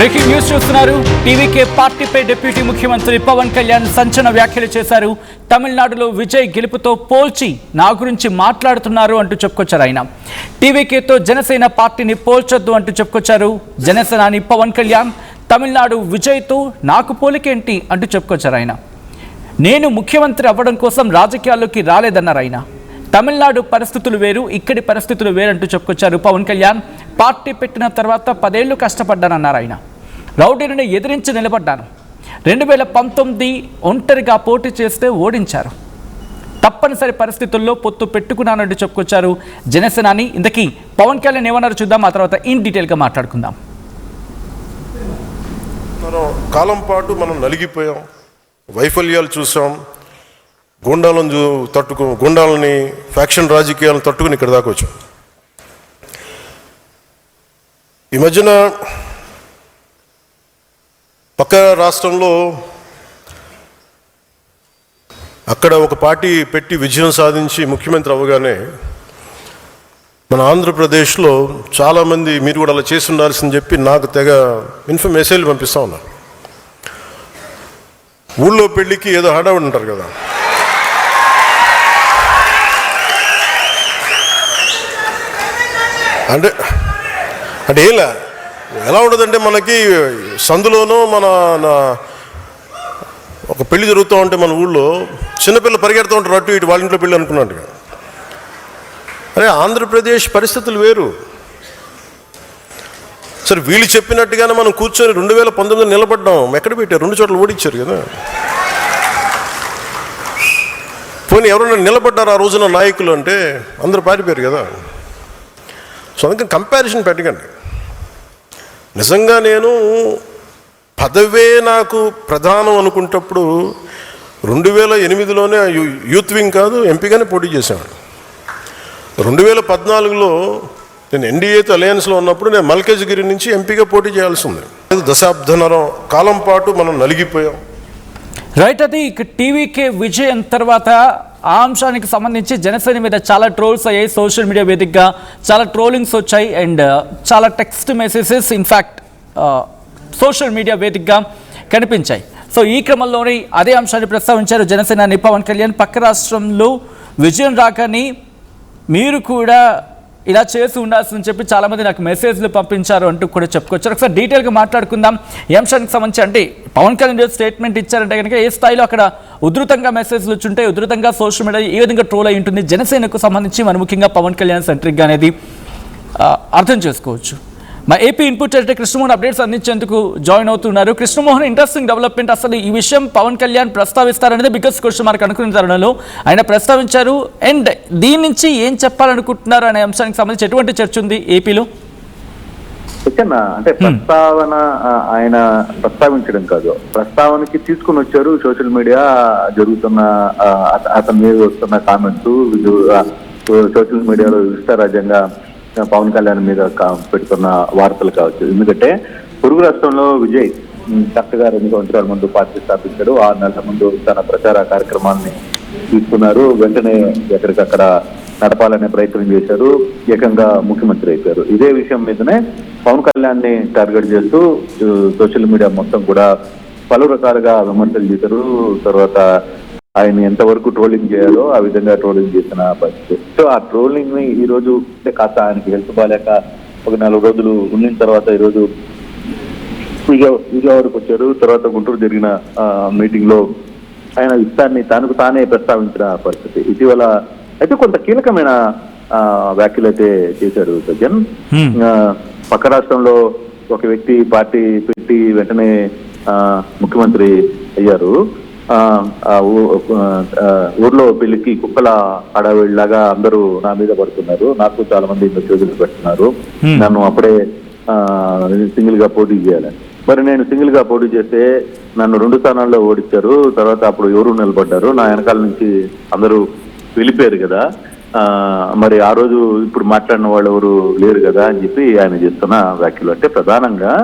Breaking news చూస్తున్నారు. TVK పార్టీపై deputy ముఖ్యమంత్రి పవన్ కళ్యాణ్ సంచలన వ్యాఖ్యలు చేశారు. తమిళనాడులో విజయ్ గెలుపుతో పోల్చి నా గురించి మాట్లాడుతున్నారు అంటూ చెప్పుకొచ్చారు. ఆయన టీవీకేతో జనసేన పార్టీని పోల్చొద్దు అంటూ చెప్పుకొచ్చారు. జనసేనాని పవన్ కళ్యాణ్ తమిళనాడు విజయ్తో నాకు పోలికేంటి అంటూ చెప్పుకొచ్చారు. ఆయన నేను ముఖ్యమంత్రి అవ్వడం కోసం రాజకీయాల్లోకి రాలేదన్నారు. ఆయన తమిళనాడు పరిస్థితులు వేరు, ఇక్కడి పరిస్థితులు వేరు అంటూ చెప్పుకొచ్చారు. పవన్ కళ్యాణ్ పార్టీ పెట్టిన తర్వాత 10 ఏళ్లు కష్టపడ్డానన్నారు. ఆయన రౌడీని ఎదిరించి నిలబడ్డాను. 2019 ఒంటరిగా పోటీ చేస్తే ఓడించారు. తప్పనిసరి పరిస్థితుల్లో పొత్తు పెట్టుకున్నానంటూ చెప్పుకొచ్చారు జనసేనాని. ఇంతకీ పవన్ కళ్యాణ్ ఏమన్నారు చూద్దాం, ఆ తర్వాత ఇన్ డీటెయిల్గా మాట్లాడుకుందాం. కాలం పాటు మనం నలిగిపోయాం, వైఫల్యాలు చూసాం, గుండాలని ఫ్యాక్షన్ రాజకీయాలను తట్టుకుని ఇక్కడ దాకా వచ్చాం. ఈ మధ్యన పక్క రాష్ట్రంలో అక్కడ ఒక పార్టీ పెట్టి విజయం సాధించి ముఖ్యమంత్రి అవ్వగానే మన ఆంధ్రప్రదేశ్లో చాలామంది మీరు కూడా అలా చేసి ఉండాల్సిందని చెప్పి నాకు తెగ మెసేజ్లు పంపిస్తూ ఉన్నారు. ఊళ్ళో పెళ్ళికి ఏదో హడావుడి ఉంటారు కదా, అంటే ఎలా ఉండదంటే మనకి సందులోనూ ఒక పెళ్లి జరుగుతూ ఉంటే మన ఊళ్ళో చిన్నపిల్లలు పరిగెడుతూ ఉంటారు అటు ఇటు, వాళ్ళ ఇంట్లో పెళ్ళి అనుకున్నట్టుగా. అరే ఆంధ్రప్రదేశ్ పరిస్థితులు వేరు. సరే వీళ్ళు చెప్పినట్టుగానే మనం కూర్చొని 2019 నిలబడ్డాం. ఎక్కడ పెట్టారు? 2 చోట్ల ఓడించారు కదా. పోనీ ఎవరైనా నిలబడ్డారు ఆ రోజున నాయకులు అంటే అందరూ పారిపోయారు కదా. సో అందుకని కంపారిజన్ పెట్టకండి. నిజంగా నేను పదవే నాకు ప్రధానం అనుకుంటప్పుడు 2008లోనే యూత్ వింగ్ కాదు ఎంపీగానే పోటీ చేశాను. 2014లో నేను ఎన్డీఏతో అలయన్స్లో ఉన్నప్పుడు నేను మల్కాజ్గిరి నుంచి ఎంపీగా పోటీ చేయాల్సి ఉంది. దశాబ్దన్నర కాలం పాటు మనం నలిగిపోయాం. రైట్, అది టీవీకే విజయం తర్వాత ఆ అంశానికి సంబంధించి జనసేన మీద చాలా ట్రోల్స్ అయ్యాయి. సోషల్ మీడియా వేదికగా చాలా ట్రోలింగ్స్ వచ్చాయి అండ్ చాలా text messages in fact social media వేదికగా కనిపించాయి. సో ఈ క్రమంలోనే అదే అంశాన్ని ప్రస్తావించారు జనసేనాని పవన్ కళ్యాణ్. పక్క రాష్ట్రంలో విజయం రాకని మీరు కూడా ఇలా చేసి ఉండాల్సిందని చెప్పి చాలామంది నాకు మెసేజ్లు పంపించారు అంటూ కూడా చెప్పుకొచ్చారు. ఒకసారి డీటెయిల్గా మాట్లాడుకుందాం ఈ అంశానికి సంబంధించి. అంటే పవన్ కళ్యాణ్ స్టేట్మెంట్ ఇచ్చారంటే కనుక ఏ స్థాయిలో అక్కడ ఉధృతంగా మెసేజ్లు వచ్చుంటాయి, ఉధృతంగా సోషల్ మీడియా ఏ విధంగా ట్రోల్ అయి ఉంటుంది జనసేనకు సంబంధించి, మరి ముఖ్యంగా పవన్ కళ్యాణ్ సెంట్రిక్గా అనేది అర్థం చేసుకోవచ్చు. మా AP input editor Krishnamohan updates అందించేందుకు జాయిన్ అవుతున్నారు. Krishnamohan, interesting development. అసలు ఈ విషయం పవన్ కళ్యాణ్ ప్రస్తావిస్తారనేది బిగ్గెస్ట్ క్వశ్చన్ మార్క్ అనుకున్న తరుణంలో ఆయన ప్రస్తావించారు. అండ్ దీని నుంచి ఏం చెప్పాలనుకుంటున్నారు అనే అంశానికి సంబంధించి ఎటువంటి చర్చ ఉంది ఏపీలో? అంటే ప్రస్తావన ఆయన ప్రస్తావించడం కాదు, ప్రస్తావనకి తీసుకుని వచ్చారు. సోషల్ మీడియా జరుగుతున్న అతని మీద వస్తున్న కామెంట్స్ సోషల్ మీడియాలో విస్తారాజ్యంగా పవన్ కళ్యాణ్ మీద పెడుతున్న వార్తలు కావచ్చు. ఎందుకంటే పొరుగు రాష్ట్రంలో విజయ్ కరెక్ట్గా 2 సంవత్సరాల ముందు పార్టీ స్థాపించారు. 6 నెలల ముందు తన ప్రచార కార్యక్రమాన్ని తీసుకున్నారు. వెంటనే ఎక్కడికక్కడ నడపాలనే ప్రయత్నం చేశారు. ఏకంగా ముఖ్యమంత్రి అయిపోయారు. ఇదే విషయం మీదనే పవన్ కళ్యాణ్ ని టార్గెట్ చేస్తూ సోషల్ మీడియా మొత్తం కూడా పలు రకాలుగా విమర్శలు చేశారు. తర్వాత ఆయన ఎంతవరకు ట్రోలింగ్ చేయాలో ఆ విధంగా ట్రోలింగ్ చేసిన పరిస్థితి. సో ఆ ట్రోలింగ్ ని ఈ రోజు కాస్త ఆయనకి హెల్త్ బాగాలేక ఒక 4 రోజులు ఉండిన తర్వాత ఈ రోజు విజయవాడకు వచ్చారు. తర్వాత గుంటూరు జరిగిన మీటింగ్ లో ఆయన ఇష్టాన్ని తనకు తానే ప్రస్తావించిన పరిస్థితి. ఇటీవల అయితే కొంత కీలకమైన వ్యాఖ్యలు అయితే చేశారు సజ్జన్. పక్క రాష్ట్రంలో ఒక వ్యక్తి పార్టీ పెట్టి వెంటనే ముఖ్యమంత్రి అయ్యారు. ఊర్లో పెళ్లికి కుక్కల అడవిలాగా అందరూ నా మీద పడుతున్నారు, నాకు చాలా మంది మెసేజ్లు పెడుతున్నారు, నన్ను అప్పుడే సింగిల్ గా పోటీ చేయాలని. మరి నేను సింగిల్ గా పోటీ చేస్తే నన్ను 2 స్థానాల్లో ఓడించారు. తర్వాత అప్పుడు ఎవరు నిలబడ్డారు, నా వెనకాల నుంచి అందరూ వెళ్ళిపోయారు కదా, మరి ఆ రోజు ఇప్పుడు మాట్లాడిన వాళ్ళు ఎవరు లేరు కదా అని చెప్పి ఆయన చేస్తున్న వ్యాఖ్యలు. అంటే ప్రధానంగా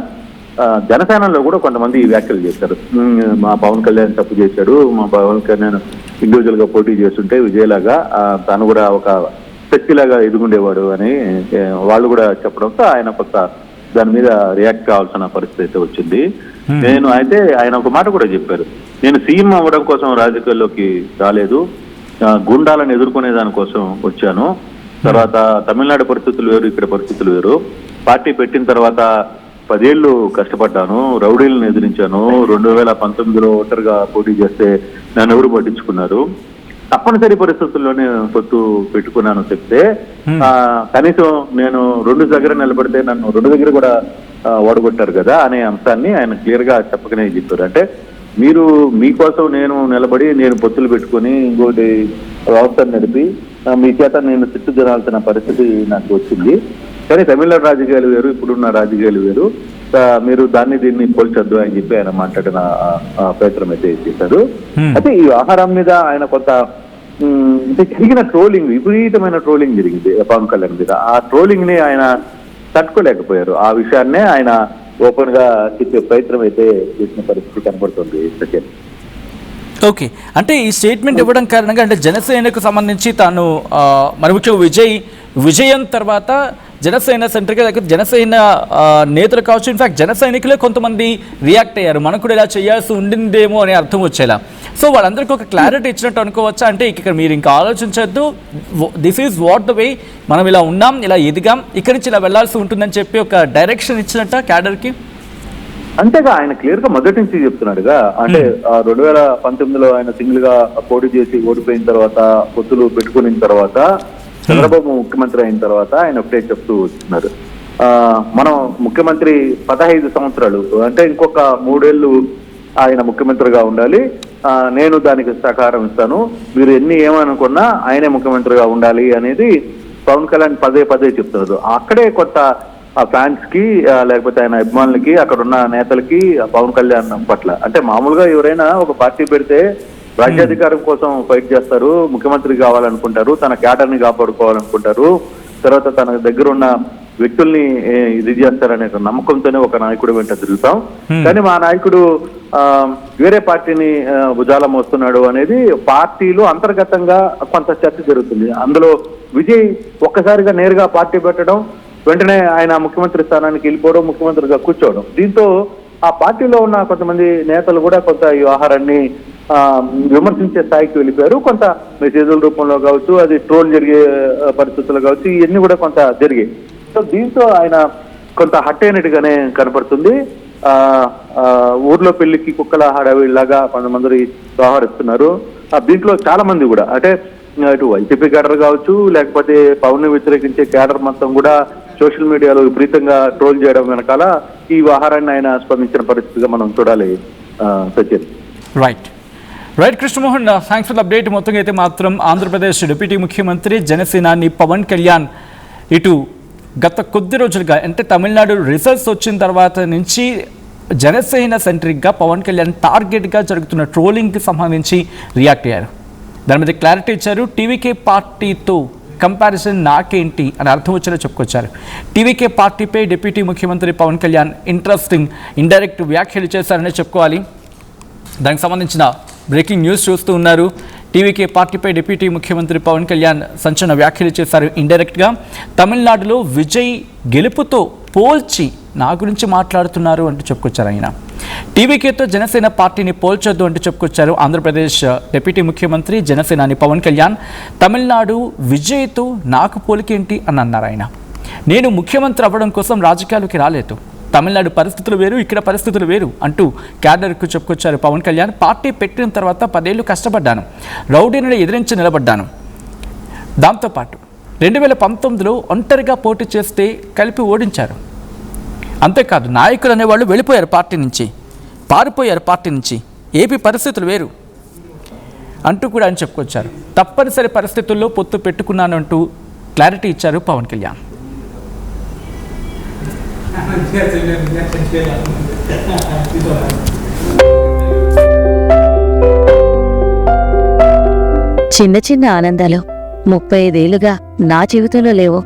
జనసేనలో కూడా కొంతమంది ఈ వ్యాఖ్యలు చేశారు. మా పవన్ కళ్యాణ్ తప్పు చేశాడు, మా పవన్ కళ్యాణ్ ఇండివిజువల్ గా పోటీ చేస్తుంటే విజయలాగా తను కూడా ఒక శక్తిలాగా ఎదుగుండేవాడు అని వాళ్ళు కూడా చెప్పడంతో ఆయన కొంత దాని మీద రియాక్ట్ కావాల్సిన పరిస్థితి అయితే వచ్చింది. నేను అయితే ఆయన ఒక మాట కూడా చెప్పారు, నేను సీఎం అవ్వడం కోసం రాజకీయాల్లోకి రాలేదు, గుండాలను ఎదుర్కొనే దానికోసం వచ్చాను. తర్వాత తమిళనాడు పరిస్థితులు వేరు, ఇక్కడ పరిస్థితులు వేరు. పార్టీ పెట్టిన తర్వాత 10 ఏళ్ళు కష్టపడ్డాను, రౌడీలను ఎదిరించాను. 2019లో ఒంటరిగా పోటీ చేస్తే నన్ను ఎవరు పట్టించుకున్నారు. తప్పనిసరి పరిస్థితుల్లోనే పొత్తు పెట్టుకున్నాను చెప్తే, కనీసం నేను 2 దగ్గర నిలబడితే నన్ను 2 దగ్గర కూడా ఓడగొట్టారు కదా అనే అంశాన్ని ఆయన క్లియర్ గా చెప్పకనే చెప్పారు. అంటే మీరు మీకోసం నేను నిలబడి నేను పొత్తులు పెట్టుకుని ఇంకోటి వ్యవస్థను నడిపి మీ చేత నేను తిట్టు జనాల్సిన పరిస్థితి నాకు వచ్చింది. కానీ తమిళనాడు రాజకీయాలు వేరు, ఇప్పుడున్న రాజకీయాలు వేరు, మీరు దీన్ని పోల్చొద్దు అని చెప్పి ఆయన మాట్లాడిన ప్రయత్నం అయితే చేశారు. అయితే ఈ ఆహారం మీద ఆయన కొంత జరిగిన ట్రోలింగ్, విపరీతమైన ట్రోలింగ్ జరిగింది పవన్ కళ్యాణ్ మీద. ఆ ట్రోలింగ్ ని ఆయన తట్టుకోలేకపోయారు. ఆ విషయాన్నే ఆయన ఓపెన్ గా చెప్పే ప్రయత్నం అయితే చేసిన పరిస్థితి కనబడుతుంది సత్యం. ఓకే, అంటే ఈ స్టేట్మెంట్ ఇవ్వడం కారణంగా అంటే జనసేనకు సంబంధించి తాను మరి ముఖ్యంగా విజయం తర్వాత జనసేన సెంటర్గా లేకపోతే జనసేన నేతలు కావచ్చు, ఇన్ఫాక్ట్ జన సైనికులే కొంతమంది రియాక్ట్ అయ్యారు, మనకు కూడా ఇలా చేయాల్సి ఉండిందేమో అనే అర్థం వచ్చేలా. సో వాళ్ళందరికీ ఒక క్లారిటీ ఇచ్చినట్టు అనుకోవచ్చా? అంటే ఇక్కడ మీరు ఇంకా ఆలోచించద్దు, this is what the way, మనం ఇలా ఉన్నాం, ఇలా ఎదిగాం, ఇక్కడి నుంచి ఇలా వెళ్లాల్సి ఉంటుందని చెప్పి ఒక డైరెక్షన్ ఇచ్చినట్ట క్యాడర్కి. అంతేగా ఆయన క్లియర్ గా మొదటి నుంచి చెప్తున్నాడుగా. అంటే 2019లో ఆయన సింగిల్ గా పోటీ చేసి ఓడిపోయిన తర్వాత, పొత్తులు పెట్టుకున్న తర్వాత, చంద్రబాబు ముఖ్యమంత్రి అయిన తర్వాత ఆయన ఒకటే చెప్తూ వస్తున్నారు, మనం ముఖ్యమంత్రి 15 సంవత్సరాలు అంటే ఇంకొక 3 ఏళ్ళు ఆయన ముఖ్యమంత్రిగా ఉండాలి, నేను దానికి సహకారం ఇస్తాను, మీరు ఏమనుకున్నా ఆయనే ముఖ్యమంత్రిగా ఉండాలి అనేది పవన్ కళ్యాణ్ పదే చెప్తున్నారు. అక్కడే కొంత ఫ్యాన్స్ కి లేకపోతే ఆయన అభిమానులకి, అక్కడ ఉన్న నేతలకి పవన్ కళ్యాణ్ పట్ల, అంటే మామూలుగా ఎవరైనా ఒక పార్టీ పెడితే రాజ్యాధికారం కోసం ఫైట్ చేస్తారు, ముఖ్యమంత్రి కావాలనుకుంటారు, తన క్యాడర్ని కాపాడుకోవాలనుకుంటారు, తర్వాత తన దగ్గర ఉన్న వ్యక్తుల్ని ఇది చేస్తారనే నమ్మకంతోనే ఒక నాయకుడు వెంట తిరుగుతాం. కానీ మా నాయకుడు వేరే పార్టీని భుజాల మోస్తున్నాడు అనేది పార్టీలో అంతర్గతంగా కొంత చర్చ జరుగుతుంది. అందులో విజయ్ ఒక్కసారిగా నేరుగా పార్టీ పెట్టడం, వెంటనే ఆయన ముఖ్యమంత్రి స్థానానికి వెళ్ళిపోవడం, ముఖ్యమంత్రిగా కూర్చోవడం, దీంతో ఆ పార్టీలో ఉన్న కొంతమంది నేతలు కూడా కొంత ఈ వ్యవహారాన్ని విమర్శించే స్థాయికి వెళ్ళిపోయారు. కొంత మెసేజ్ల రూపంలో కావచ్చు, అది ట్రోల్ జరిగే పరిస్థితులు కావచ్చు, ఇవన్నీ కూడా కొంత జరిగాయి. సో దీంతో ఆయన కొంత హట్ అయినట్టుగానే కనపడుతుంది. ఊర్లో పెళ్లికి కుక్కల హడావిడిలాగా కొంతమంది వ్యవహరిస్తున్నారు. దీంట్లో చాలా మంది కూడా అంటే ఇటు వైసీపీ క్యాడర్ కావచ్చు, లేకపోతే పవన్ వ్యతిరేకించే క్యాడర్ మొత్తం కూడా సోషల్ మీడియాలో విపరీతంగా ట్రోల్ చేయడం వెనకాల ఈ వ్యవహారాన్ని ఆయన స్పందించిన పరిస్థితిగా మనం చూడాలి Sachin. Right Krishnamohan, thanks for the update. మొత్తంగా అయితే మాత్రం ఆంధ్రప్రదేశ్ డిప్యూటీ ముఖ్యమంత్రి జనసేనాని పవన్ కళ్యాణ్ ఇటు గత కొద్ది రోజులుగా అంటే తమిళనాడు రిజల్ట్స్ వచ్చిన తర్వాత నుంచి జనసేన సెంట్రిక్గా పవన్ కళ్యాణ్ టార్గెట్గా జరుగుతున్న ట్రోలింగ్కి సంబంధించి రియాక్ట్ అయ్యారు. దాని మీద క్లారిటీ ఇచ్చారు. టీవీకే పార్టీతో కంపారిజన్ నాకేంటి అని అర్థం వచ్చేలా చెప్పుకొచ్చారు. టీవీకే పార్టీపై డిప్యూటీ ముఖ్యమంత్రి పవన్ కళ్యాణ్ ఇంట్రెస్టింగ్ ఇండైరెక్ట్ వ్యాఖ్యలు చేశారనే చెప్పుకోవాలి. దానికి సంబంధించిన బ్రేకింగ్ న్యూస్ చూస్తూ ఉన్నారు. టీవీకే పార్టీపై డిప్యూటీ ముఖ్యమంత్రి పవన్ కళ్యాణ్ సంచలన వ్యాఖ్యలు చేశారు. ఇండైరెక్ట్గా తమిళనాడులో విజయ్ గెలుపుతో పోల్చి నా గురించి మాట్లాడుతున్నారు అంటూ చెప్పుకొచ్చారు. ఆయన టీవీకేతో జనసేన పార్టీని పోల్చొద్దు అంటూ చెప్పుకొచ్చారు. ఆంధ్రప్రదేశ్ డిప్యూటీ ముఖ్యమంత్రి జనసేనాని పవన్ కళ్యాణ్ తమిళనాడు విజయ్తో నాకు పోలికేంటి అని అన్నారు. ఆయన నేను ముఖ్యమంత్రి అవ్వడం కోసం రాజకీయాలకి రాలేదు, తమిళనాడు పరిస్థితులు వేరు, ఇక్కడ పరిస్థితులు వేరు అంటూ క్యాడర్కు చెప్పుకొచ్చారు పవన్ కళ్యాణ్. పార్టీ పెట్టిన తర్వాత 10 ఏళ్ళు కష్టపడ్డాను, రౌడీని ఎదిరించి నిలబడ్డాను. దాంతోపాటు 2019లో ఒంటరిగా పోటీ చేస్తే కలిపి ఓడించారు. అంతేకాదు నాయకులు అనేవాళ్ళు వెళ్ళిపోయారు పార్టీ నుంచి, పారిపోయారు పార్టీ నుంచి, ఏపీ పరిస్థితులు వేరు అంటూ కూడా ఆయన చెప్పుకొచ్చారు. తప్పనిసరి పరిస్థితుల్లో పొత్తు పెట్టుకున్నాను అంటూ క్లారిటీ ఇచ్చారు పవన్ కళ్యాణ్. చిన్న చిన్న ఆనందాలు 35 ఏళ్లుగా నా జీవితంలో లేవు.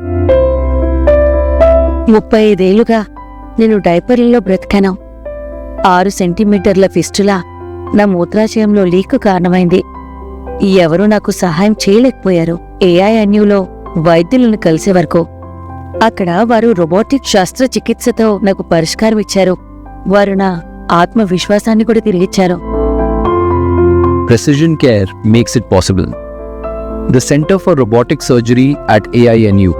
35 ఏళ్లుగా నేను డైపర్లలో బ్రతికాను. 6 సెంటీమీటర్ల ఫిస్టులా నా మూత్రాశయంలో లీకు కారణమైంది. ఎవరూ నాకు సహాయం చేయలేకపోయారు. ఏఐఎన్యూలో వైద్యులను కలిసే వరకు అక్కడ వారు రోబోటిక్ శస్త్రచికిత్సతో నాకు పరిష్కారం ఇచ్చారు. వారు నా ఆత్మవిశ్వాసాన్ని కూడా తిరిగిచ్చారు. Precision care makes it possible. The Center for Robotic Surgery at AINU